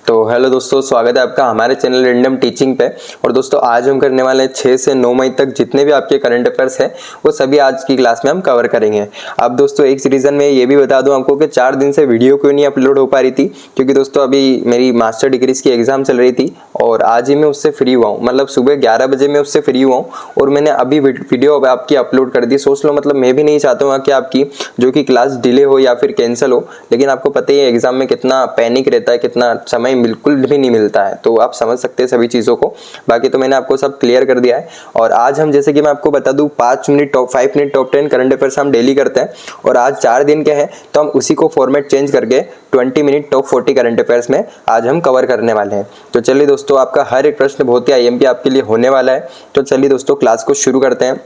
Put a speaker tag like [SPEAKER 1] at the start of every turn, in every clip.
[SPEAKER 1] तो हेलो दोस्तों, स्वागत है आपका हमारे चैनल रैंडम टीचिंग पे। और दोस्तों आज हम करने वाले हैं 6 से 9 मई तक जितने भी आपके करंट अफेयर्स हैं वो सभी आज की क्लास में हम कवर करेंगे। अब दोस्तों एक रीज़न में ये भी बता दूं आपको कि 4 दिन से वीडियो क्यों नहीं अपलोड हो पा रही थी, क्योंकि दोस्तों अभी मेरी मास्टर डिग्रीज की एग्जाम चल रही थी और आज ही मैं उससे फ्री हुआ हूँ। मतलब सुबह 11 बजे मैं उससे फ्री हुआ हूँ और मैंने अभी वीडियो आपकी अपलोड कर दी। सोच लो, मतलब मैं भी नहीं चाहता हूँ कि आपकी जो कि क्लास डिले हो या फिर कैंसिल हो, लेकिन आपको पता ही है एग्जाम में कितना पैनिक रहता है, कितना समय बिल्कुल भी नहीं मिलता है। तो आप समझ सकते हैं सभी चीज़ों को। बाकी तो मैंने आपको सब क्लियर कर दिया है। और आज हम, जैसे कि मैं आपको बता दूं, 5 मिनट टॉप 10 करंट अफेयर्स हम डेली करते हैं और आज 4 दिन के हैं तो हम उसी को फॉर्मेट चेंज करके 20 मिनट टॉप 40 करंट अफेयर्स में आज हम कवर करने वाले हैं। तो चलिए दोस्तों, आपका हर एक प्रश्न बहुत ही IMP आपके लिए होने वाला है। तो चलिए दोस्तों क्लास को शुरू करते हैं।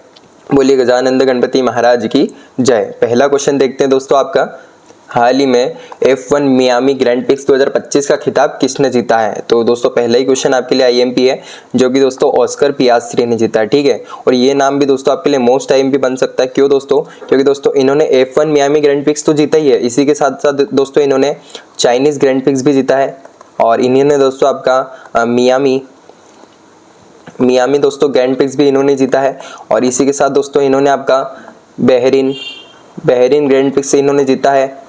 [SPEAKER 1] बोलिए गजानंद गणपति महाराज की जय। पहला क्वेश्चन देखते हैं दोस्तों आपका, हाल ही में F1 मियामी ग्रैंड प्रिक्स 2025 का खिताब किसने जीता है। तो दोस्तों पहला ही क्वेश्चन आपके लिए IMP है, जो कि दोस्तों ऑस्कर पियास्त्री ने जीता है। ठीक है, और ये नाम भी दोस्तों आपके लिए मोस्ट IMP बन सकता है। क्यों दोस्तों? क्योंकि दोस्तों इन्होंने F1 मियामी ग्रैंड प्रिक्स तो जीता ही है, इसी के साथ साथ दोस्तों इन्होंने चाइनीज ग्रैंड प्रिक्स भी जीता है और इन्होंने दोस्तों आपका मियामी दोस्तों ग्रैंड प्रिक्स भी इन्होंने जीता है। और इसी के साथ दोस्तों इन्होंने आपका बहरीन ग्रैंड प्रिक्स से इन्होंने जीता है।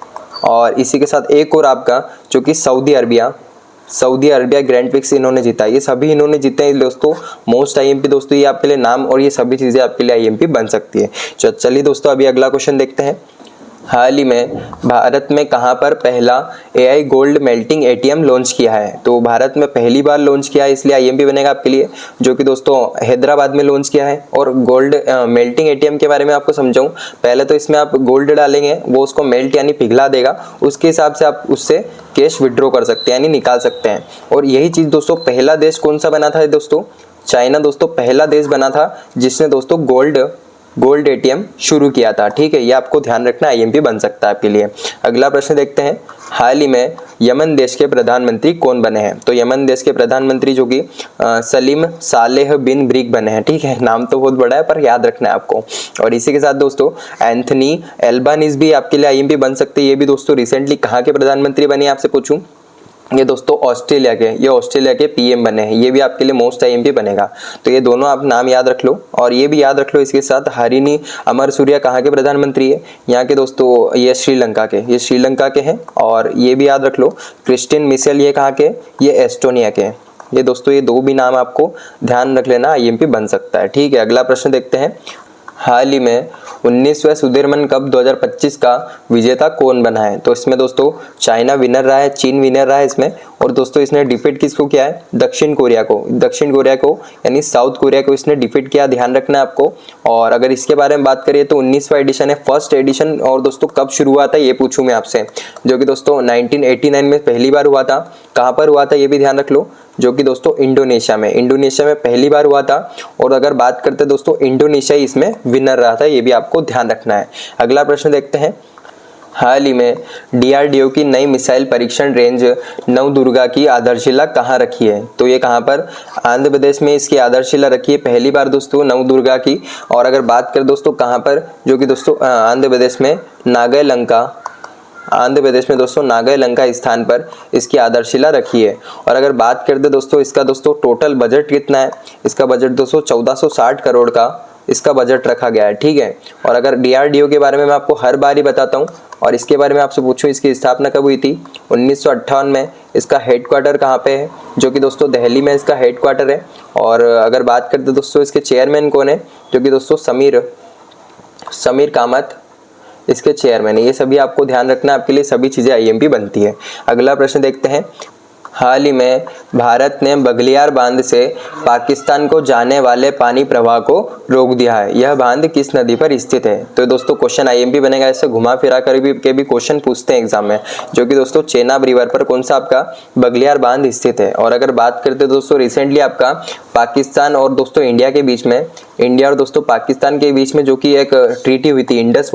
[SPEAKER 1] और इसी के साथ एक और आपका जो कि सऊदी अरबिया ग्रैंड प्रिक्स इन्होंने जीता है। ये सभी इन्होंने जीते हैं दोस्तों, मोस्ट IMP दोस्तों ये आपके लिए नाम और ये सभी चीज़ें आपके लिए IMP बन सकती है। चलिए दोस्तों अभी अगला क्वेश्चन देखते हैं। हाल ही में भारत में कहां पर पहला AI gold melting ATM launch किया है। तो भारत में पहली बार लॉन्च किया है, इसलिए IMP बनेगा आपके लिए, जो कि दोस्तों हैदराबाद में लॉन्च किया है। और गोल्ड मेल्टिंग ATM के बारे में आपको समझाऊं, पहले तो इसमें आप गोल्ड डालेंगे, वो उसको मेल्ट यानी पिघला देगा, उसके हिसाब से आप उससे कैश विड्रॉ कर सकते हैं यानी निकाल सकते हैं। और यही चीज़ दोस्तों पहला देश कौन सा बना था दोस्तों? चाइना दोस्तों पहला देश बना था जिसने दोस्तों गोल्ड ATM शुरू किया था। ठीक है, ये आपको ध्यान रखना, IMP बन सकता है आपके लिए। अगला प्रश्न देखते हैं, हाल ही में यमन देश के प्रधानमंत्री कौन बने हैं। तो यमन देश के प्रधानमंत्री जो कि सलीम सालेह बिन ब्रिक बने हैं। ठीक है, नाम तो बहुत बड़ा है पर याद रखना है आपको। और इसी के साथ दोस्तों एंथनी एल्बानीज भी आपके लिए IMP बन सकते हैं। ये भी दोस्तों रिसेंटली कहाँ के प्रधानमंत्री बने आपसे पूछूं, ये दोस्तों ऑस्ट्रेलिया के PM बने हैं। ये भी आपके लिए मोस्ट IMP बनेगा। तो ये दोनों आप नाम याद रख लो। और ये भी याद रख लो इसके साथ, हरिनी अमर सूर्या कहाँ के प्रधानमंत्री है, यहाँ के दोस्तों ये श्रीलंका के हैं। और ये भी याद रख लो, क्रिस्टिन मिशेल ये कहाँ के, ये एस्टोनिया के। ये दोस्तों ये दो भी नाम आपको ध्यान रख लेना, IMP बन सकता है। ठीक है, अगला प्रश्न देखते हैं। हाल ही में 19वें सुदीर्घन कप 2025 का विजेता कौन बना है। तो इसमें दोस्तों चाइना विनर रहा है, चीन विनर रहा है इसमें। और दोस्तों इसने डिफीट किसको किया है? दक्षिण कोरिया को यानी साउथ कोरिया को इसने डिफीट किया, ध्यान रखना है आपको। और अगर इसके बारे में बात करिए तो 19वां एडिशन है, फर्स्ट एडिशन। और दोस्तों कब शुरू हुआ था ये पूछूं मैं आपसे, जो कि दोस्तों 1989 में पहली बार हुआ था। कहाँ पर हुआ था ये भी ध्यान रख लो, जो कि दोस्तों इंडोनेशिया में पहली बार हुआ था। और अगर बात करते दोस्तों इंडोनेशिया ही इसमें विनर रहा था, ये भी आपको ध्यान रखना है। अगला प्रश्न देखते हैं, हाल ही में DRDO की नई मिसाइल परीक्षण रेंज नवदुर्गा की आधारशिला कहाँ रखी है। तो ये कहाँ पर? आंध्र प्रदेश में इसकी आधारशिला रखी है पहली बार दोस्तों नवदुर्गा की। और अगर बात करें दोस्तों कहाँ पर, जो कि दोस्तों आंध्र प्रदेश में दोस्तों नागालंका स्थान पर इसकी आधारशिला रखी है। और अगर बात करते दोस्तों इसका दोस्तों टोटल बजट कितना है, इसका बजट दोस्तों 1460 करोड़ का इसका बजट रखा गया है। ठीक है, और अगर DRDO के बारे में मैं आपको हर बार ही बताता हूँ, और इसके बारे में आपसे पूछूं इसकी स्थापना कब हुई थी? 1958 में। इसका हेडक्वार्टर कहाँ पे है? जो कि दोस्तों दिल्ली में इसका हेडक्वार्टर है। और अगर बात करते दोस्तों इसके चेयरमैन कौन है, जो कि दोस्तों समीर कामत इसके चेयरमैन है। ये सभी आपको ध्यान रखना, आपके लिए सभी चीज़ें IMP बनती है। अगला प्रश्न देखते हैं, हाल ही में भारत ने बगलियार बांध से पाकिस्तान को जाने वाले पानी प्रवाह को रोक दिया है। यह बांध किस नदी पर स्थित है? तो दोस्तों क्वेश्चन IMP बनेगा, ऐसे घुमा फिरा कर के भी क्वेश्चन पूछते हैं एग्जाम में, जो कि दोस्तों चेनाब रिवर पर कौन सा आपका बगलियार बांध स्थित है। और अगर बात करते दोस्तों रिसेंटली आपका पाकिस्तान और दोस्तों इंडिया और दोस्तों पाकिस्तान के बीच में जो कि एक ट्रीटी हुई थी, इंडस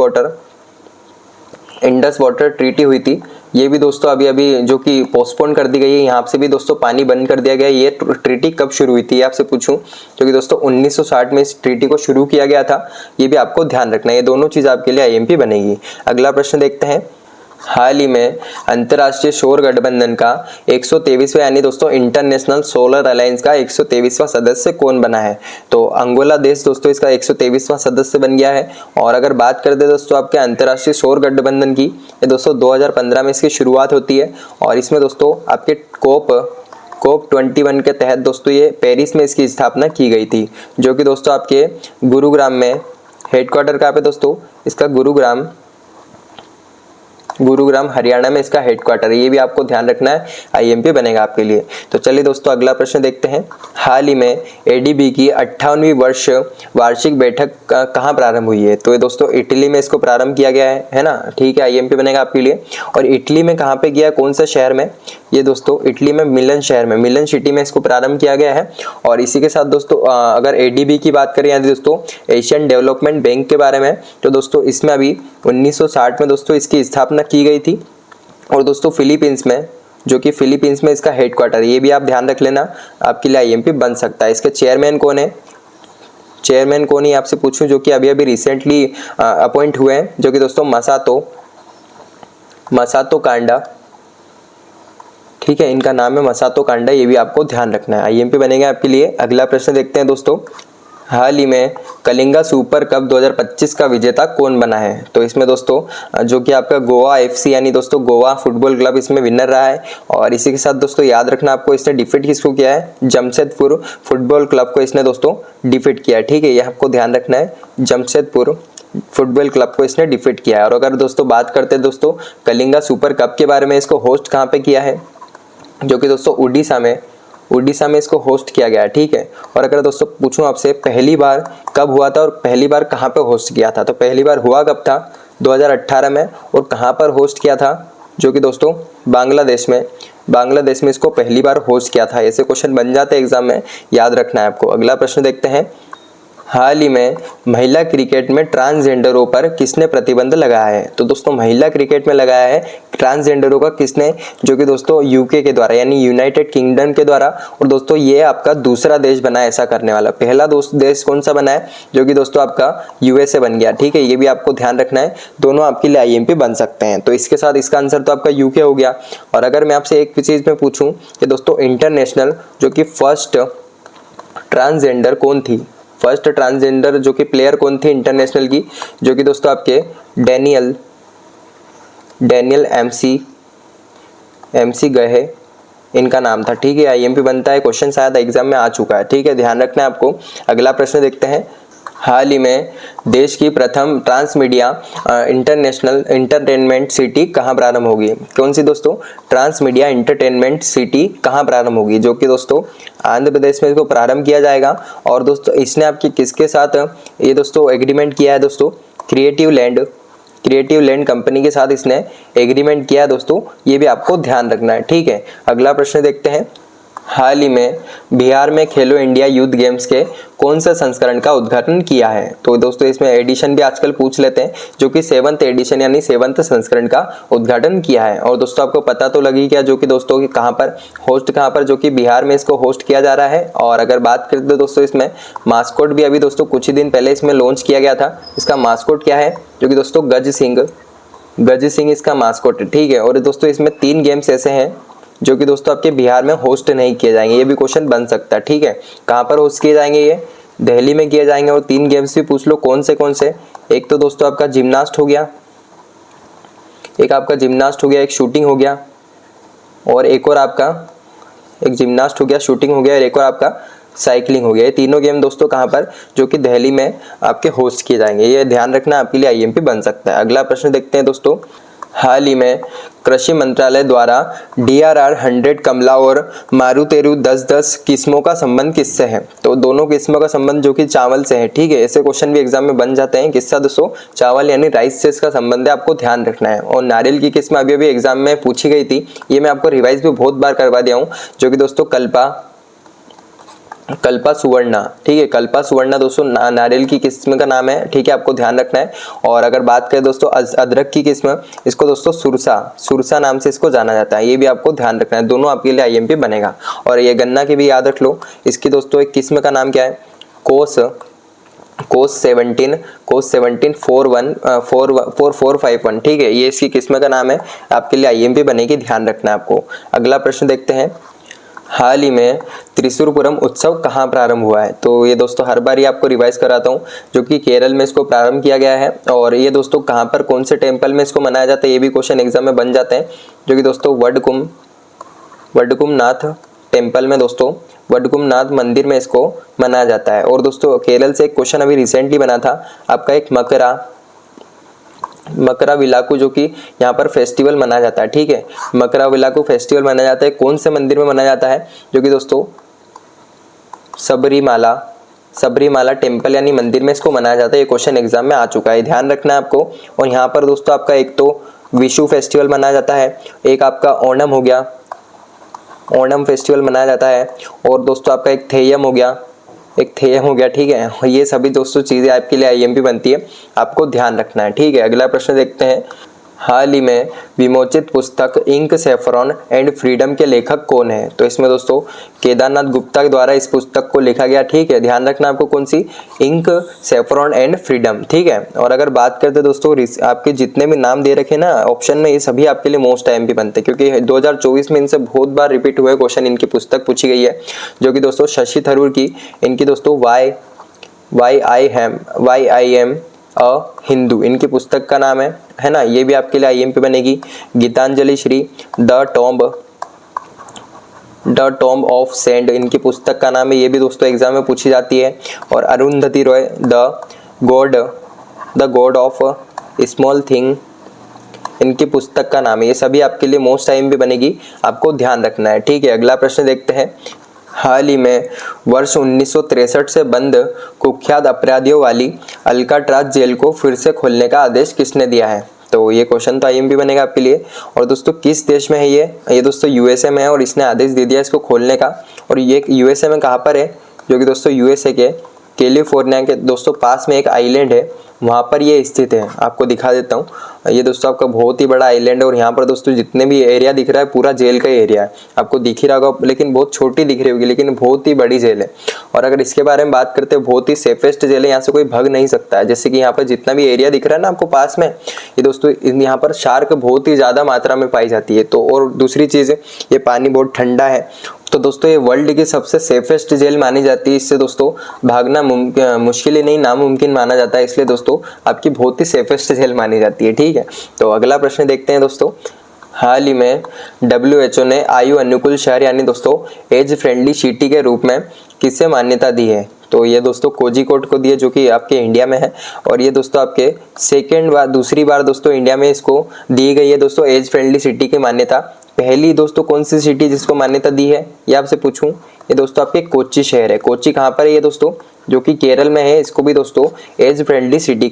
[SPEAKER 1] वाटर ट्रीटी हुई थी, ये भी दोस्तों अभी जो कि पोस्टपोन कर दी गई है। यहाँ से भी दोस्तों पानी बंद कर दिया गया है। ये ट्रीटी कब शुरू हुई थी ये आपसे पूछूं, क्योंकि दोस्तों 1960 में इस ट्रीटी को शुरू किया गया था। ये भी आपको ध्यान रखना है, ये दोनों चीज़ आपके लिए IMP बनेगी। अगला प्रश्न देखते हैं, हाल ही में अंतर्राष्ट्रीय सौर गठबंधन का 123वां यानी दोस्तों इंटरनेशनल सोलर अलायंस का 123वां सदस्य कौन बना है? तो अंगोला देश दोस्तों इसका 123वां सदस्य बन गया है। और अगर बात करते दोस्तों आपके अंतर्राष्ट्रीय सौर गठबंधन की, ये दोस्तों 2015 में इसकी शुरुआत होती है और इसमें दोस्तों आपके कोप 21 के तहत दोस्तों ये पेरिस में इसकी स्थापना की गई थी, जो कि दोस्तों आपके गुरुग्राम में हेडक्वार्टर कहाँ पे दोस्तों इसका गुरुग्राम हरियाणा में इसका हेडक्वार्टर है। ये भी आपको ध्यान रखना है, आईएमपी बनेगा आपके लिए। तो चलिए दोस्तों अगला प्रश्न देखते हैं। हाल ही में एडीबी की 58वीं वार्षिक बैठक कहाँ प्रारंभ हुई है? तो ये दोस्तों इटली में इसको प्रारंभ किया गया है ना, ठीक है, आईएमपी बनेगा आपके लिए। और इटली में कहाँ पे किया, कौन सा शहर में? ये दोस्तों इटली में मिलन शहर में, मिलन सिटी में इसको प्रारंभ किया गया है। और इसी के साथ दोस्तों अगर एडीबी की बात करें यानी दोस्तों एशियन डेवलपमेंट बैंक के बारे में, तो दोस्तों इसमें अभी 1960 में दोस्तों इसकी स्थापना की गई थी। और दोस्तों फिलीपींस में, जो कि फिलीपींस में इसका हेडक्वार्टर, ये भी आप ध्यान रख लेना, आपके लिए आईएमपी बन सकता है। इसके चेयरमैन कौन है? चेयरमैन कौन ही आपसे पूछूं, जो कि अभी रिसेंटली अपॉइंट हुए हैं, जो कि दोस्तों मसातो कांडा, ठीक है, इनका नाम है मसातो कांडा, ये भी आपको ध्यान रखना है, आईएमपी बनेगा आपके लिए। अगला प्रश्न देखते हैं दोस्तों। हाल ही में कलिंगा सुपर कप 2025 का विजेता कौन बना है? तो इसमें दोस्तों जो कि आपका गोवा एफसी यानी दोस्तों गोवा फुटबॉल क्लब इसमें विनर रहा है। और इसी के साथ दोस्तों याद रखना आपको, इसने डिफीट किसको किया है? जमशेदपुर फुटबॉल क्लब को इसने दोस्तों डिफीट किया है, ठीक है, ये आपको ध्यान रखना है, जमशेदपुर फुटबॉल क्लब को इसने डिफीट किया है। और अगर दोस्तों बात करते हैं दोस्तों कलिंगा सुपर कप के बारे में, इसको होस्ट कहाँ पे किया है? जो कि दोस्तों उड़ीसा में इसको होस्ट किया गया है, ठीक है। और अगर दोस्तों पूछूं आपसे पहली बार कब हुआ था और पहली बार कहाँ पे होस्ट किया था, तो पहली बार हुआ कब था? 2018 में। और कहाँ पर होस्ट किया था? जो कि दोस्तों बांग्लादेश में इसको पहली बार होस्ट किया था। ऐसे क्वेश्चन बन जाते हैं एग्जाम में, याद रखना है आपको। अगला प्रश्न देखते हैं। हाल ही में महिला क्रिकेट में ट्रांसजेंडरों पर किसने प्रतिबंध लगाया है? तो दोस्तों महिला क्रिकेट में लगाया है ट्रांसजेंडरों का किसने? जो कि दोस्तों यूके के द्वारा यानी यूनाइटेड किंगडम के द्वारा। और दोस्तों ये आपका दूसरा देश बना है ऐसा करने वाला। पहला देश कौन सा बना है? जो कि दोस्तों आपका यूएसए बन गया, ठीक है, ये भी आपको ध्यान रखना है, दोनों आपके लिए आईएमपी बन सकते हैं। तो इसके साथ इसका आंसर तो आपका यूके हो गया। और अगर मैं आपसे एक चीज में पूछूं कि दोस्तों इंटरनेशनल जो कि फर्स्ट ट्रांसजेंडर कौन थी, फर्स्ट ट्रांसजेंडर जो कि प्लेयर कौन थी इंटरनेशनल की? जो कि दोस्तों आपके डैनियल एमसी गहे इनका नाम था, ठीक है, आईएमपी बनता है, क्वेश्चन शायद एग्जाम में आ चुका है, ठीक है, ध्यान रखना है आपको। अगला प्रश्न देखते हैं। हाल ही में देश की प्रथम ट्रांसमीडिया इंटरनेशनल एंटरटेनमेंट सिटी कहाँ प्रारंभ होगी? कौन सी दोस्तों? ट्रांसमीडिया एंटरटेनमेंट सिटी कहाँ प्रारंभ होगी? जो कि दोस्तों आंध्र प्रदेश में इसको प्रारंभ किया जाएगा। और दोस्तों इसने आपकी किसके साथ ये दोस्तों एग्रीमेंट किया है? दोस्तों क्रिएटिव लैंड कंपनी के साथ इसने एग्रीमेंट किया है दोस्तों, ये भी आपको ध्यान रखना है, ठीक है। अगला प्रश्न देखते हैं। हाल ही में बिहार में खेलो इंडिया यूथ गेम्स के कौन सा संस्करण का उद्घाटन किया है? तो दोस्तों इसमें एडिशन भी आजकल पूछ लेते हैं, जो कि 7th एडिशन यानी 7th संस्करण का उद्घाटन किया है। और दोस्तों आपको पता तो लगी क्या जो कि दोस्तों कहाँ पर, जो कि बिहार में इसको होस्ट किया जा रहा है। और अगर बात करते दोस्तों इसमें मास्कोट भी अभी दोस्तों कुछ ही दिन पहले इसमें लॉन्च किया गया था। इसका मास्कोट क्या है? जो कि दोस्तों गज सिंह इसका मास्कोट है, ठीक है। और दोस्तों इसमें 3 गेम्स ऐसे हैं जो कि दोस्तों आपके बिहार में होस्ट नहीं किए जाएंगे, ये भी क्वेश्चन बन सकता है, ठीक है। कहाँ पर होस्ट किए जाएंगे? ये दिल्ली में किए जाएंगे। और 3 गेम्स भी पूछ लो कौन से। एक तो दोस्तों आपका जिम्नास्ट हो गया, एक शूटिंग हो गया, और एक और आपका एक जिम्नास्ट हो गया, शूटिंग हो गया, और एक और आपका साइकिलिंग हो गया। ये तीनों गेम दोस्तों कहाँ पर? जो कि दिल्ली में आपके होस्ट किए जाएंगे, ये ध्यान रखना, आपके लिए आईएमपी बन सकता है। अगला प्रश्न देखते हैं दोस्तों। हाल ही में कृषि मंत्रालय द्वारा DRR 100 कमला और मारुतेरू 10-10 किस्मों का संबंध किससे है? तो दोनों किस्मों का संबंध जो कि चावल से है, ठीक है। ऐसे क्वेश्चन भी एग्जाम में बन जाते हैं। किसका दोस्तों? चावल यानी राइस से इसका संबंध है, आपको ध्यान रखना है। और नारियल की किस्म अभी एग्जाम में पूछी गई थी, ये मैं आपको रिवाइज भी बहुत बार करवा दिया हूँ, जो कि दोस्तों कल्पा सुवर्णा, ठीक है, कल्पा सुवर्णा दोस्तों नारियल की किस्म का नाम है, ठीक है, आपको ध्यान रखना है। और अगर बात करें दोस्तों अदरक की किस्म, इसको दोस्तों सुरसा नाम से इसको जाना जाता है, ये भी आपको ध्यान रखना है, दोनों आपके लिए आईएमपी बनेगा। और ये गन्ना की भी याद रख लो, इसकी दोस्तों एक किस्म का नाम क्या है? कोस 17 4451 ठीक है, ये इसकी किस्म का नाम है, आपके लिए आईएमपी बनेगी, ध्यान रखना है आपको। अगला प्रश्न देखते हैं, हाल ही में त्रिशूरपुरम उत्सव कहाँ प्रारंभ हुआ है? तो ये दोस्तों हर बार ही आपको रिवाइज कराता हूँ, जो कि केरल में इसको प्रारंभ किया गया है। और ये दोस्तों कहाँ पर, कौन से टेम्पल में इसको मनाया जाता है, ये भी क्वेश्चन एग्जाम में बन जाते हैं, जो कि दोस्तों वडकुमनाथ टेम्पल में, दोस्तों वडकुमनाथ मंदिर में इसको मनाया जाता है। और दोस्तों केरल से एक क्वेश्चन अभी रिसेंटली बना था आपका, एक मकरा विलाकू, जो कि यहाँ पर फेस्टिवल मनाया जाता है, ठीक है, मकरा विलाकू फेस्टिवल मनाया जाता है, कौन से मंदिर में मनाया जाता है? जो कि दोस्तों सबरीमाला टेम्पल यानी मंदिर में इसको मनाया जाता है। ये क्वेश्चन एग्जाम में आ चुका है, ध्यान रखना है आपको। और यहाँ पर दोस्तों आपका एक तो विशु फेस्टिवल मनाया जाता है, एक आपका ओणम हो गया, ओणम फेस्टिवल मनाया जाता है, और दोस्तों आपका एक थेयम हो गया, ठीक है। ये सभी दोस्तों चीज़ें आपके लिए आईएमपी बनती है, आपको ध्यान रखना है, ठीक है। अगला प्रश्न देखते हैं, हाल ही में विमोचित पुस्तक इंक सैफरॉन एंड फ्रीडम के लेखक कौन है? तो इसमें दोस्तों केदारनाथ गुप्ता के द्वारा इस पुस्तक को लिखा गया, ठीक है, ध्यान रखना आपको, कौन सी? इंक सैफरॉन एंड फ्रीडम, ठीक है। और अगर बात करते दोस्तों आपके जितने भी नाम दे रखे ना ऑप्शन में, ये सभी आपके लिए मोस्ट आईएमपी बनते हैं, क्योंकि 2024 में इनसे बहुत बार रिपीट हुए क्वेश्चन, इनकी पुस्तक पूछी गई है, जो कि दोस्तों शशि थरूर की, इनकी दोस्तों why I am a Hindu इनकी पुस्तक का नाम है ना, ये भी आपके लिए आईएमपी बनेगी। Geetanjali Shree the tomb of sand इनकी पुस्तक का नाम है, ये भी दोस्तों एग्जाम में पूछी जाती है। और Arundhati Roy the God of small thing इनकी पुस्तक का नाम है, ये सभी आपके लिए मोस्ट आईएमपी बनेगी, आपको ध्यान रखना है, ठीक है। अगला प्रश्न देखते हैं, हाल ही में वर्ष 1963 से बंद कुख्यात अपराधियों वाली अल्काट्राज जेल को फिर से खोलने का आदेश किसने दिया है? तो ये क्वेश्चन तो आईएमपी बनेगा आपके लिए। और दोस्तों किस देश में है ये दोस्तों यूएसए में है, और इसने आदेश दे दिया इसको खोलने का। और ये यूएसए में कहाँ पर है? जो कि दोस्तों यूएसए के कैलिफोर्निया के दोस्तों पास में एक आइलैंड है, वहाँ पर ये स्थित है, आपको दिखा देता हूँ। ये दोस्तों आपका बहुत ही बड़ा आइलैंड है, और यहाँ पर दोस्तों जितने भी एरिया दिख रहा है पूरा जेल का एरिया है, आपको दिख ही रहा होगा, लेकिन बहुत छोटी दिख रही होगी, लेकिन बहुत ही बड़ी जेल है। और अगर इसके बारे में बात करते हैं, बहुत ही सेफेस्ट जेल है, यहाँ से कोई भाग नहीं सकता है। जैसे कि यहाँ पर जितना भी एरिया दिख रहा है ना आपको पास में, ये दोस्तों यहाँ पर शार्क बहुत ही ज़्यादा मात्रा में पाई जाती है। तो और दूसरी चीज़ है, ये पानी बहुत ठंडा है, तो दोस्तों ये वर्ल्ड की सबसे सेफेस्ट जेल मानी जाती है। इससे दोस्तों भागना मुश्किल ही नहीं, नामुमकिन माना जाता है, इसलिए दोस्तों आपकी बहुत ही सेफेस्ट जेल मानी जाती है, ठीक है। तो अगला प्रश्न देखते हैं दोस्तों, हाल ही में WHO ने आयु अनुकूल शहर यानी दोस्तों एज फ्रेंडली सिटी के रूप में किसे मान्यता दी है? तो ये दोस्तों कोझिकोड को दी है, जो कि आपके इंडिया में है। और ये दोस्तों आपके दूसरी बार दोस्तों इंडिया में इसको दी गई है दोस्तों एज फ्रेंडली सिटी की मान्यता। पहली दोस्तों कौन सी सिटी जिसको मान्यता दी है, ये आपसे पूछूं? ये दोस्तों आपके कोच्चि शहर है। कोच्चि कहाँ पर है ये दोस्तों? जो कि केरल में है। इसको भी दोस्तों एज फ्रेंडली सिटी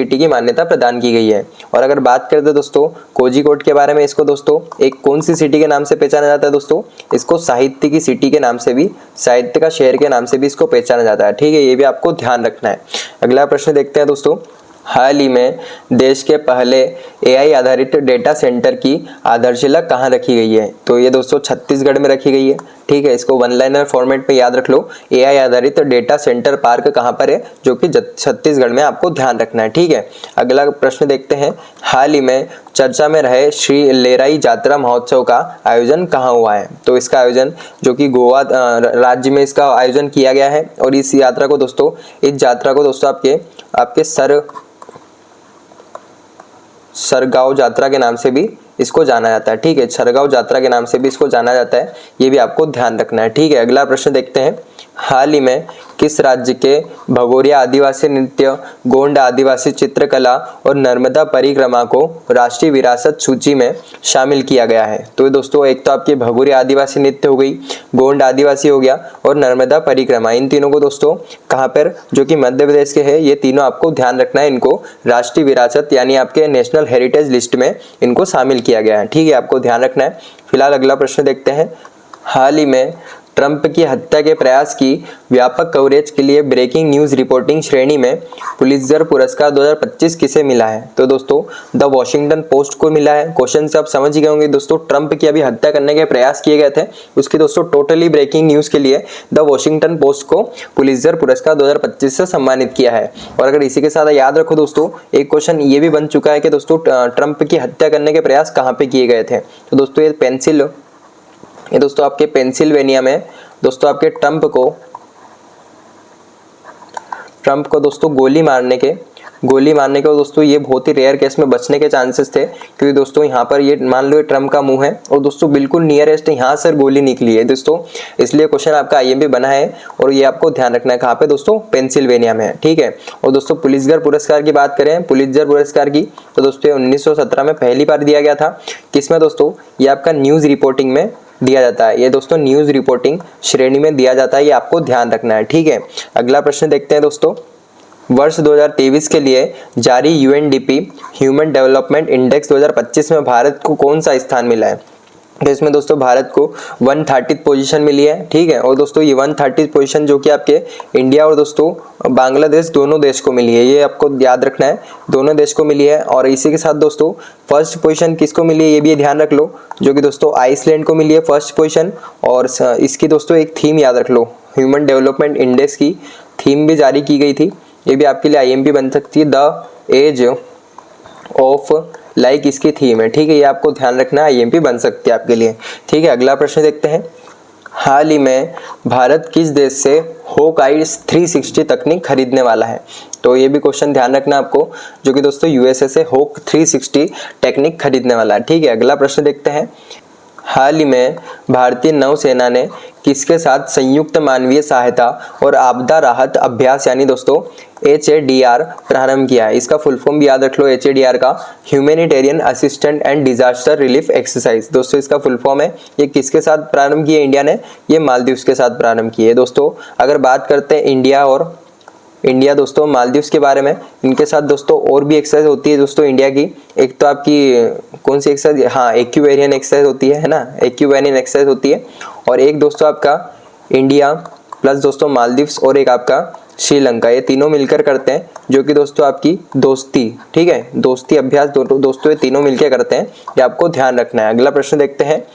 [SPEAKER 1] की मान्यता प्रदान की गई है। और अगर बात करते दोस्तों कोझिकोड के बारे में, इसको दोस्तों एक कौन सी सिटी के नाम से पहचाना जाता है दोस्तों? इसको साहित्य की सिटी के नाम से भी, साहित्य का शहर के नाम से भी इसको पहचाना जाता है, ठीक है, ये भी आपको ध्यान रखना है। अगला प्रश्न देखते हैं दोस्तों, हाल ही में देश के पहले AI आधारित डेटा सेंटर की आधारशिला कहाँ रखी गई है? तो ये दोस्तों छत्तीसगढ़ में रखी गई है, ठीक है, इसको वन लाइनर फॉर्मेट में याद रख लो। AI आधारित डेटा सेंटर पार्क कहाँ पर है? जो कि छत्तीसगढ़ में, आपको ध्यान रखना है, ठीक है। अगला प्रश्न देखते हैं, हाल ही में चर्चा में रहे श्री लेराई जात्रा महोत्सव का आयोजन कहाँ हुआ है? तो इसका आयोजन जो कि गोवा राज्य में इसका आयोजन किया गया है। और इस यात्रा को दोस्तों आपके सरगांव यात्रा के नाम से भी इसको जाना जाता है, ठीक है, सरगांव यात्रा के नाम से भी इसको जाना जाता है, ये भी आपको ध्यान रखना है, ठीक है। अगला प्रश्न देखते हैं, हाल ही में किस राज्य के भगोरिया आदिवासी नृत्य, गोंड आदिवासी चित्रकला और नर्मदा परिक्रमा को राष्ट्रीय विरासत सूची में शामिल किया गया है? तो दोस्तों एक तो आपकी भगोरिया आदिवासी नृत्य हो गई, गोंड आदिवासी हो गया, और नर्मदा परिक्रमा, इन तीनों को दोस्तों कहाँ पर, जो कि मध्य प्रदेश के है, ये तीनों आपको ध्यान रखना है, इनको राष्ट्रीय विरासत यानी आपके नेशनल हेरिटेज लिस्ट में इनको शामिल किया गया है, ठीक है, आपको ध्यान रखना है। फिलहाल अगला प्रश्न देखते हैं, हाल ही में ट्रंप की हत्या के प्रयास की व्यापक कवरेज के लिए ब्रेकिंग न्यूज रिपोर्टिंग श्रेणी में पुलित्जर पुरस्कार 2025 किसे मिला है? तो दोस्तों द वॉशिंगटन पोस्ट को मिला है। क्वेश्चन से आप समझ ही गए होंगे दोस्तों, ट्रंप की अभी हत्या करने के प्रयास किए गए थे, उसकी दोस्तों टोटली ब्रेकिंग न्यूज के लिए द वॉशिंगटन पोस्ट को पुलित्जर पुरस्कार 2025 से सम्मानित किया है। और अगर इसी के साथ याद रखो दोस्तों, एक क्वेश्चन ये भी बन चुका है कि दोस्तों ट्रंप की हत्या करने के प्रयास कहाँ पे किए गए थे? तो दोस्तों ये दोस्तों आपके पेंसिल्वेनिया में दोस्तों आपके ट्रंप को दोस्तों गोली मारने के दोस्तों ये बहुत ही रेयर केस में बचने के चांसेस थे, क्योंकि दोस्तों यहाँ पर ये मान लो ट्रंप का मुंह है और दोस्तों बिल्कुल नियरेस्ट यहाँ से गोली निकली है दोस्तों, इसलिए क्वेश्चन आपका आईएमपी बना है और ये आपको ध्यान रखना है कहाँ पे दोस्तों, पेंसिल्वेनिया में है, ठीक है। और दोस्तों पुलित्जर पुरस्कार की बात करें, पुलित्जर पुरस्कार की, तो दोस्तों 1917 में पहली बार दिया गया था। किसमें दोस्तों? ये आपका न्यूज रिपोर्टिंग में दिया जाता है, ये दोस्तों न्यूज रिपोर्टिंग श्रेणी में दिया जाता है, ये आपको ध्यान रखना है, ठीक है। अगला प्रश्न देखते हैं दोस्तों, वर्ष 2023 के लिए जारी यूएनडीपी ह्यूमन डेवलपमेंट इंडेक्स 2025 में भारत को कौन सा स्थान मिला है? तो इसमें दोस्तों भारत को 130 पोजीशन मिली है, ठीक है। और दोस्तों ये 130 पोजीशन जो कि आपके इंडिया और दोस्तों बांग्लादेश दोनों देश को मिली है, ये आपको याद रखना है, दोनों देश को मिली है। और इसी के साथ दोस्तों फर्स्ट पोजीशन किसको मिली है ये भी ध्यान रख लो, जो कि दोस्तों आइसलैंड को मिली है फर्स्ट पोजीशन। और इसकी दोस्तों एक थीम याद रख लो, ह्यूमन डेवलपमेंट इंडेक्स की थीम भी जारी की गई थी, ये भी आपके लिए आईएमपी बन सकती है, द एज ऑफ लाइक इसकी थीम है, ठीक है, ये आपको ध्यान रखना है, आईएमपी बन सकती है आपके लिए, ठीक है। अगला प्रश्न देखते हैं, हाल ही में भारत किस देश से होकाई 360 तकनीक खरीदने वाला है? तो ये भी क्वेश्चन ध्यान रखना आपको, जो कि दोस्तों यूएसए से होक 360 टेक्निक खरीदने वाला है, ठीक है। अगला प्रश्न देखते हैं, हाल ही में भारतीय नौसेना ने किसके साथ संयुक्त मानवीय सहायता और आपदा राहत अभ्यास यानी दोस्तों HADR प्रारंभ किया है? इसका फुल फॉर्म भी याद रख लो, HADR का humanitarian assistant and disaster relief exercise, दोस्तों इसका फुल फॉर्म है। ये किसके साथ प्रारंभ किया इंडिया ने? ये मालदीव्स के साथ प्रारंभ किए दोस्तों। अगर बात करते हैं इंडिया दोस्तों मालदीव्स के बारे में, इनके साथ दोस्तों और भी एक्सरसाइज होती है दोस्तों इंडिया की, एक तो आपकी कौन सी एक्सरसाइज, हाँ एक्यूवेरियन एक्सरसाइज होती है ना, एक्यूवेरियन एक्सरसाइज होती है। और एक दोस्तों आपका इंडिया प्लस दोस्तों मालदीव्स और एक आपका श्रीलंका, ये तीनों मिलकर करते हैं, जो कि दोस्तों आपकी दोस्ती, ठीक है, दोस्ती अभ्यास दोस्तों ये तीनों मिलकर करते हैं, ये आपको ध्यान रखना है। अगला प्रश्न देखते हैं,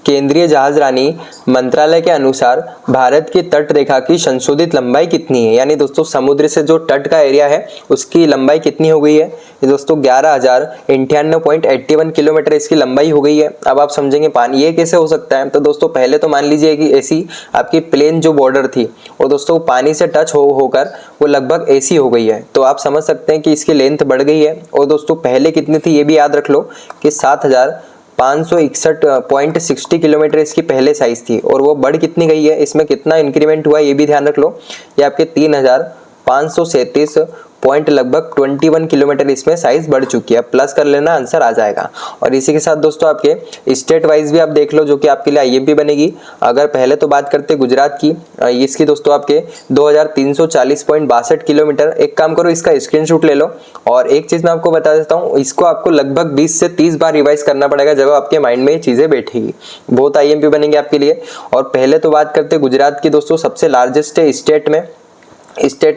[SPEAKER 1] केंद्रीय जहाजरानी मंत्रालय के अनुसार भारत की तट रेखा की संशोधित लंबाई कितनी है? यानी दोस्तों समुद्र से जो तट का एरिया है उसकी लंबाई कितनी हो गई है? ये दोस्तों 11,098.81 किलोमीटर इसकी लंबाई हो गई है। अब आप समझेंगे पानी ये कैसे हो सकता है? तो दोस्तों पहले तो मान लीजिए कि ऐसी आपकी प्लेन जो बॉर्डर थी और दोस्तों पानी से टच होकर वो लगभग ऐसी हो गई है, तो आप समझ सकते हैं कि इसकी लेंथ बढ़ गई है। और दोस्तों पहले कितनी थी ये भी याद रख लो कि 7,561.60 किलोमीटर इसकी पहले साइज थी, और वो बढ़ कितनी गई है, इसमें कितना इंक्रीमेंट हुआ ये भी ध्यान रख लो, ये आपके 3,537 पॉइंट लगभग 21 किलोमीटर इसमें साइज बढ़ चुकी है। प्लस कर लेना, आंसर आ जाएगा। और इसी के साथ दोस्तों आपके स्टेट वाइज भी आप देख लो, जो कि आपके लिए आईएमपी बनेगी। अगर पहले तो बात करते गुजरात की, इसकी दोस्तों आपके 2,340.62 किलोमीटर। एक काम करो, इसका स्क्रीनशॉट ले लो। और एक चीज मैं आपको बता देता हूँ, इसको आपको लगभग 20 से 30 बार रिवाइज करना पड़ेगा जब आपके माइंड में ये चीजें बैठेगी, बहुत आईएमपी बनेंगे आपके लिए। और पहले तो बात करते गुजरात की, दोस्तों सबसे लार्जेस्ट है स्टेट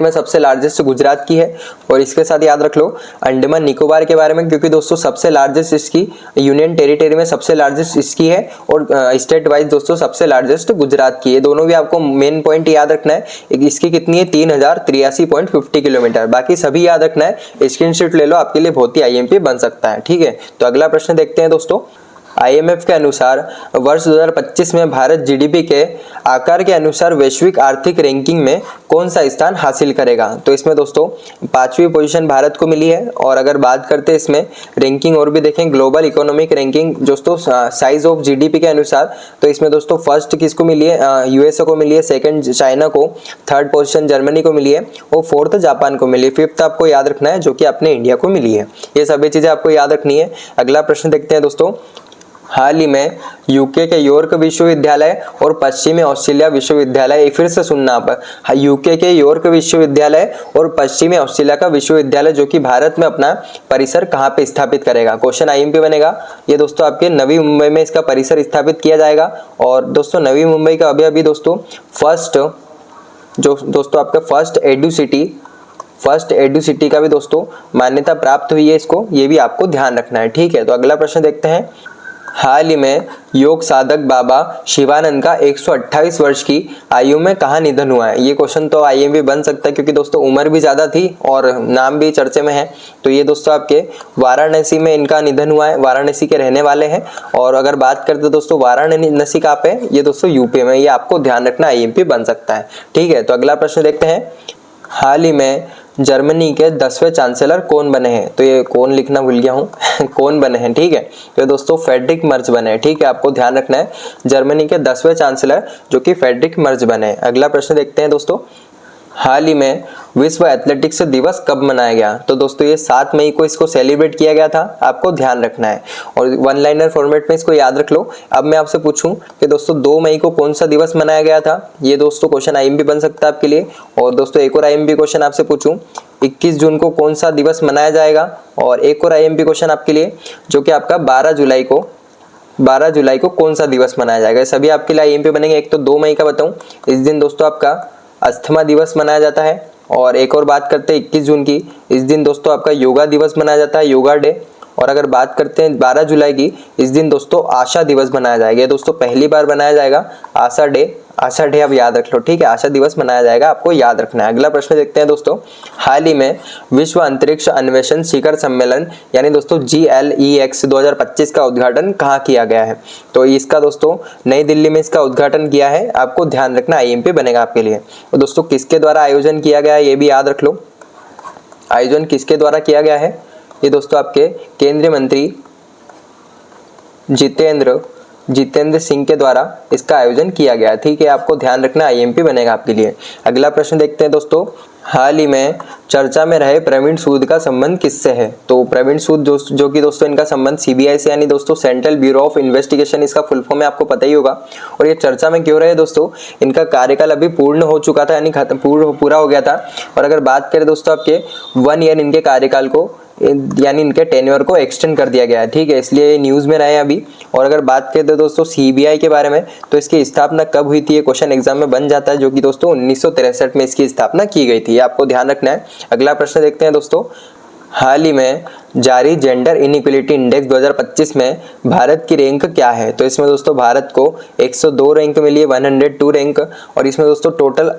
[SPEAKER 1] में सबसे लार्जेस्ट गुजरात की है। और इसके साथ याद रख लो अंडमान निकोबार के बारे में, क्योंकि दोस्तों सबसे लार्जेस्ट इसकी यूनियन टेरिटरी में सबसे लार्जेस्ट इसकी है, और स्टेट वाइज दोस्तों सबसे लार्जेस्ट गुजरात की है। दोनों भी आपको मेन पॉइंट याद रखना है। इसकी कितनी है 3,083.50 किलोमीटर, बाकी सभी याद रखना है, स्क्रीनशॉट ले लो, आपके लिए बहुत ही आईएमपी बन सकता है, ठीक है। तो अगला प्रश्न देखते हैं दोस्तों, आईएमएफ के अनुसार वर्ष 2025 में भारत जीडीपी के आकार के अनुसार वैश्विक आर्थिक रैंकिंग में कौन सा स्थान हासिल करेगा? तो इसमें दोस्तों 5वीं पोजीशन भारत को मिली है। और अगर बात करते हैं इसमें रैंकिंग और भी देखें, ग्लोबल इकोनॉमिक रैंकिंग दोस्तों साइज ऑफ जीडीपी के अनुसार, तो इसमें दोस्तों फर्स्ट किसको मिली है? यूएसए को मिली है, सेकंड चाइना को, थर्ड पोजीशन जर्मनी को मिली है, और फोर्थ जापान को मिली है, फिफ्थ आपको याद रखना है जो कि अपने इंडिया को मिली है। ये सभी चीजें आपको याद रखनी है। अगला प्रश्न देखते हैं दोस्तों, हाल ही में यूके के यॉर्क विश्वविद्यालय और पश्चिमी ऑस्ट्रेलिया विश्वविद्यालय, फिर से सुनना आप, यूके के यॉर्क विश्वविद्यालय और पश्चिमी ऑस्ट्रेलिया का विश्वविद्यालय जो कि भारत में अपना परिसर कहाँ पे स्थापित करेगा। क्वेश्चन आईएमपी बनेगा। ये दोस्तों आपके नवी मुंबई में इसका परिसर स्थापित किया जाएगा। और दोस्तों नवी मुंबई का अभी अभी दोस्तों दोस्तों आपका फर्स्ट एडू सिटी का भी दोस्तों मान्यता प्राप्त हुई है इसको, ये भी आपको ध्यान रखना है। ठीक है, तो अगला प्रश्न देखते हैं। हाल ही में योग साधक बाबा शिवानंद का 128 वर्ष की आयु में कहाँ निधन हुआ है। ये क्वेश्चन तो आईएमपी बन सकता है क्योंकि दोस्तों उम्र भी ज़्यादा थी और नाम भी चर्चे में है। तो ये दोस्तों आपके वाराणसी में इनका निधन हुआ है, वाराणसी के रहने वाले हैं। और अगर बात करते दोस्तों वाराणसी कहाँ पे, ये दोस्तों यूपी में, ये आपको ध्यान रखना आईएमपी बन सकता है। ठीक है, तो अगला प्रश्न देखते हैं। हाल ही में जर्मनी के 10वें चांसलर कौन बने हैं। तो ये कौन लिखना भूल गया हूँ कौन बने हैं। ठीक है, तो दोस्तों फ्रेडरिक मर्ज बने हैं। ठीक है, आपको ध्यान रखना है जर्मनी के 10वें चांसलर जो कि फ्रेडरिक मर्ज बने हैं। अगला प्रश्न देखते हैं दोस्तों। हाल ही में विश्व एथलेटिक्स दिवस कब मनाया गया। तो दोस्तों ये 7 मई को इसको सेलिब्रेट किया गया था, आपको ध्यान रखना है और वन लाइनर फॉर्मेट में इसको याद रख लो। अब मैं आपसे पूछूं कि दोस्तों 2 मई को कौन सा दिवस मनाया गया था। ये दोस्तों क्वेश्चन आईएमपी बन सकता है आपके लिए। और दोस्तों एक और आईएमपी क्वेश्चन आपसे पूछूं, 21 जून को कौन सा दिवस मनाया जाएगा। और एक और आईएमपी क्वेश्चन आपके लिए जो कि आपका 12 जुलाई को कौन सा दिवस मनाया जाएगा। सभी आपके लिए आईएमपी बनेंगे। एक तो 2 मई का बताऊं, इस दिन दोस्तों आपका अस्थमा दिवस मनाया जाता है। और एक और बात करते हैं 21 जून की, इस दिन दोस्तों आपका योगा दिवस मनाया जाता है, योगा डे। और अगर बात करते हैं 12 जुलाई की, इस दिन दोस्तों आशा दिवस मनाया जाएगा। दोस्तों पहली बार बनाया जाएगा आशा डे आप याद रख लो। ठीक है, आशा दिवस मनाया जाएगा, आपको याद रखना है। अगला प्रश्न देखते हैं दोस्तों। हाल ही में विश्व अंतरिक्ष अन्वेषण शिखर सम्मेलन यानी दोस्तों GLEX 2025 का उद्घाटन कहाँ किया गया है। तो इसका दोस्तों नई दिल्ली में इसका उद्घाटन किया है, आपको ध्यान रखना, आईएमपी बनेगा आपके लिए। तो दोस्तों किसके द्वारा आयोजन किया गया है ये भी याद रख लो। आयोजन किसके द्वारा किया गया है। ये दोस्तों आपके केंद्रीय मंत्री जितेंद्र सिंह के द्वारा इसका आयोजन किया गया। ठीक है, आपको ध्यान रखना, आईएमपी बनेगा आपके लिए। अगला प्रश्न देखते हैं दोस्तों। हाल ही में चर्चा में रहे प्रवीण सूद का संबंध किससे है। तो प्रवीण सूद जो कि दोस्तों इनका संबंध सीबीआई से यानी दोस्तों सेंट्रल ब्यूरो ऑफ इन्वेस्टिगेशन, इसका फुल फॉर्म है, आपको पता ही होगा। और ये चर्चा में क्यों रहे दोस्तों, इनका कार्यकाल अभी पूर्ण हो चुका था यानी पूरा हो गया था। और अगर बात करें दोस्तों आपके 1 ईयर इनके कार्यकाल को यानी इनके टेन्योर को एक्सटेंड कर दिया गया है। ठीक है, इसलिए न्यूज़ में रहे अभी। और अगर बात करें तो दोस्तों सीबीआई के बारे में, तो इसकी स्थापना कब हुई थी, ये क्वेश्चन एग्जाम में बन जाता है, जो कि दोस्तों 1963 में इसकी स्थापना की गई थी, ये आपको ध्यान रखना है। अगला प्रश्न देखते हैं दोस्तों। हाल ही में जारी जेंडर इनइक्वलिटी इंडेक्स 2025 में भारत की रैंक क्या है। तो इसमें दोस्तों भारत को 102 रैंक मिली है, 102 रैंक। और इसमें दोस्तों टोटल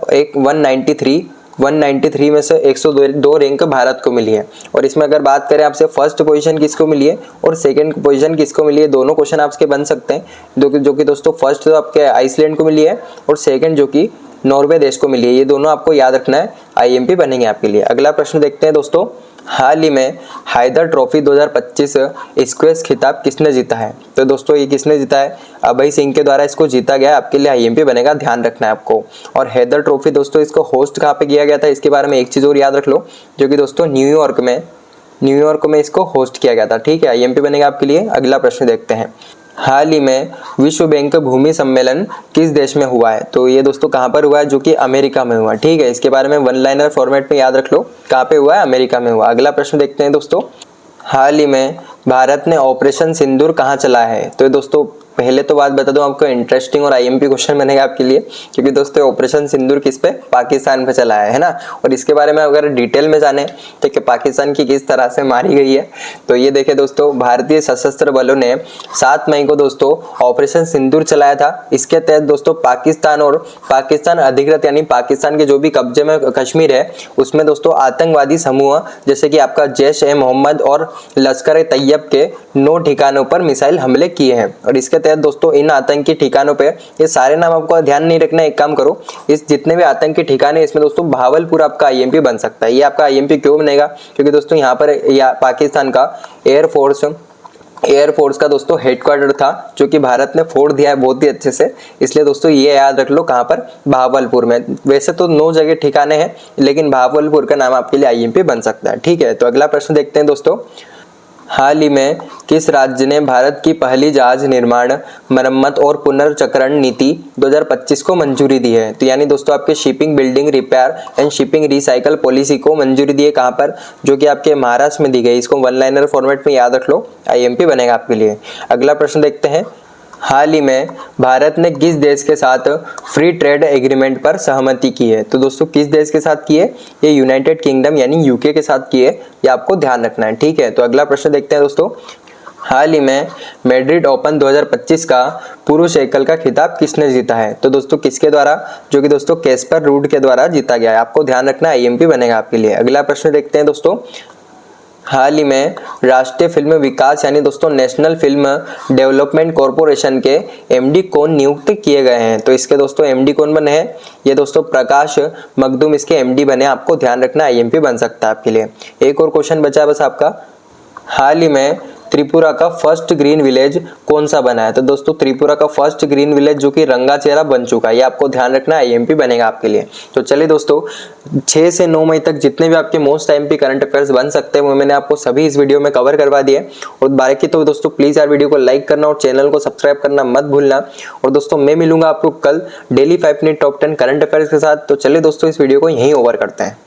[SPEAKER 1] 193 में से 102 रैंक भारत को मिली है। और इसमें अगर बात करें आपसे फर्स्ट पोजीशन किसको मिली है और सेकंड पोजीशन किसको मिली है, दोनों क्वेश्चन आपके बन सकते हैं। जो कि दोस्तों फर्स्ट तो आपके आइसलैंड को मिली है और सेकंड जो कि नॉर्वे देश को मिली है। ये दोनों आपको याद रखना है, आईएमपी बनेंगे आपके लिए। अगला प्रश्न देखते हैं दोस्तों। हाल ही में हैदर ट्रॉफी 2025 स्क्वैश खिताब किसने जीता है। तो दोस्तों ये किसने जीता है, अभय सिंह के द्वारा इसको जीता गया, आपके लिए आईएमपी बनेगा, ध्यान रखना है आपको। और हैदर ट्रॉफी दोस्तों इसको होस्ट कहाँ पे किया गया था, इसके बारे में एक चीज़ और याद रख लो, जो कि दोस्तों न्यूयॉर्क में इसको होस्ट किया गया था। ठीक है, आईएमपी बनेगा आपके लिए। अगला प्रश्न देखते हैं। हाल ही में विश्व बैंक भूमि सम्मेलन किस देश में हुआ है। तो ये दोस्तों कहाँ पर हुआ है, जो कि अमेरिका में हुआ। ठीक है, इसके बारे में वन लाइनर फॉर्मेट में याद रख लो, कहाँ पे हुआ है, अमेरिका में हुआ। अगला प्रश्न देखते हैं दोस्तों। हाल ही में भारत ने ऑपरेशन सिंदूर कहाँ चलाया है। तो दोस्तों पहले तो बात बता दूं आपको, इंटरेस्टिंग और आईएमपी क्वेश्चन बनेगा आपके लिए, क्योंकि दोस्तों ऑपरेशन सिंदूर किस पे, पाकिस्तान पे चला है ना। और इसके बारे में अगर डिटेल में जाने तो कि पाकिस्तान की किस तरह से मारी गई है, तो ये देखे दोस्तों, भारतीय सशस्त्र बलों ने 7 मई को दोस्तों ऑपरेशन सिंदूर चलाया था। इसके तहत दोस्तों पाकिस्तान अधिकृत यानी पाकिस्तान के जो भी कब्जे में कश्मीर है, उसमें दोस्तों आतंकवादी समूह जैसे कि आपका जैश-ए-मोहम्मद और लश्कर-ए-तैयब के 9 ठिकानों पर मिसाइल हमले किए हैं। और इसके तहत दोस्तों इन आतंकी ठिकानों पे, ये सारे नाम आपको ध्यान नहीं रखना, एक काम करो, इस जितने भी आतंकी ठिकाने इसमें दोस्तों भावलपुर आपका आईएमपी बन सकता है। ये आपका आईएमपी क्यों बनेगा, क्योंकि दोस्तों यहाँ पर पाकिस्तान का एयरफोर्स का दोस्तों हेडक्वार्टर था, जो कि भारत ने फोड़ दिया है बहुत ही अच्छे से, इसलिए दोस्तों ये याद रख लो, कहाँ पर, भावलपुर में। वैसे तो 9 जगह ठिकाने हैं, लेकिन भावलपुर का नाम आपके लिए आईएमपी बन सकता है। ठीक है, तो अगला प्रश्न देखते हैं दोस्तों। हाल ही में किस राज्य ने भारत की पहली जहाज निर्माण, मरम्मत और पुनर्चक्रण नीति 2025 को मंजूरी दी है? तो यानी दोस्तों आपके shipping, building, repair and shipping recycle policy को मंजूरी दी है कहाँ पर? जो कि आपके महाराष्ट्र में दी गई। इसको वन लाइनर फॉर्मेट में याद रख लो, आईएमपी बनेगा आपके लिए। अगला प्रश्न देखते हैं। हाल ही में भारत ने किस देश के साथ फ्री ट्रेड एग्रीमेंट पर सहमति की है? तो दोस्तों किस देश के साथ की है? ये यूनाइटेड किंगडम यानी यूके के साथ की है, ये आपको ध्यान रखना है, ठीक है। तो अगला प्रश्न देखते हैं दोस्तों। हाल ही में मैड्रिड ओपन 2025 का पुरुष एकल का खिताब किसने जीता है? तो दोस्तों किसके द्वारा? जो कि दोस्तों कैस्पर रूड के द्वारा जीता गया है, आपको ध्यान रखना है, आईएमपी बनेगा आपके लिए। अगला प्रश्न देखते हैं दोस्तों। हाल ही में राष्ट्रीय फिल्म विकास यानी दोस्तों नेशनल फिल्म डेवलपमेंट कॉरपोरेशन के एमडी कौन नियुक्त किए गए हैं? तो इसके दोस्तों एमडी कौन बने हैं? ये दोस्तों प्रकाश मखदूम इसके एमडी बने, आपको ध्यान रखना, आईएमपी बन सकता है आपके लिए। एक और क्वेश्चन बचा बस आपका। हाल ही में त्रिपुरा का फर्स्ट ग्रीन विलेज कौन सा बना है? तो दोस्तों त्रिपुरा का फर्स्ट ग्रीन विलेज जो कि रंगाचेरा बन चुका है, ये आपको ध्यान रखना, आईएमपी बनेगा आपके लिए। तो चलिए दोस्तों 6 से 9 मई तक जितने भी आपके मोस्ट आईएमपी करंट अफेयर्स बन सकते हैं वो मैंने आपको सभी इस वीडियो में कवर करवा दिए। और बाकी तो दोस्तों प्लीज यार वीडियो को लाइक करना और चैनल को सब्सक्राइब करना मत भूलना। और दोस्तों मैं मिलूंगा आपको कल daily 5 minute top 10 current affairs के साथ। तो चलिए दोस्तों इस वीडियो को यहीं ओवर करते हैं।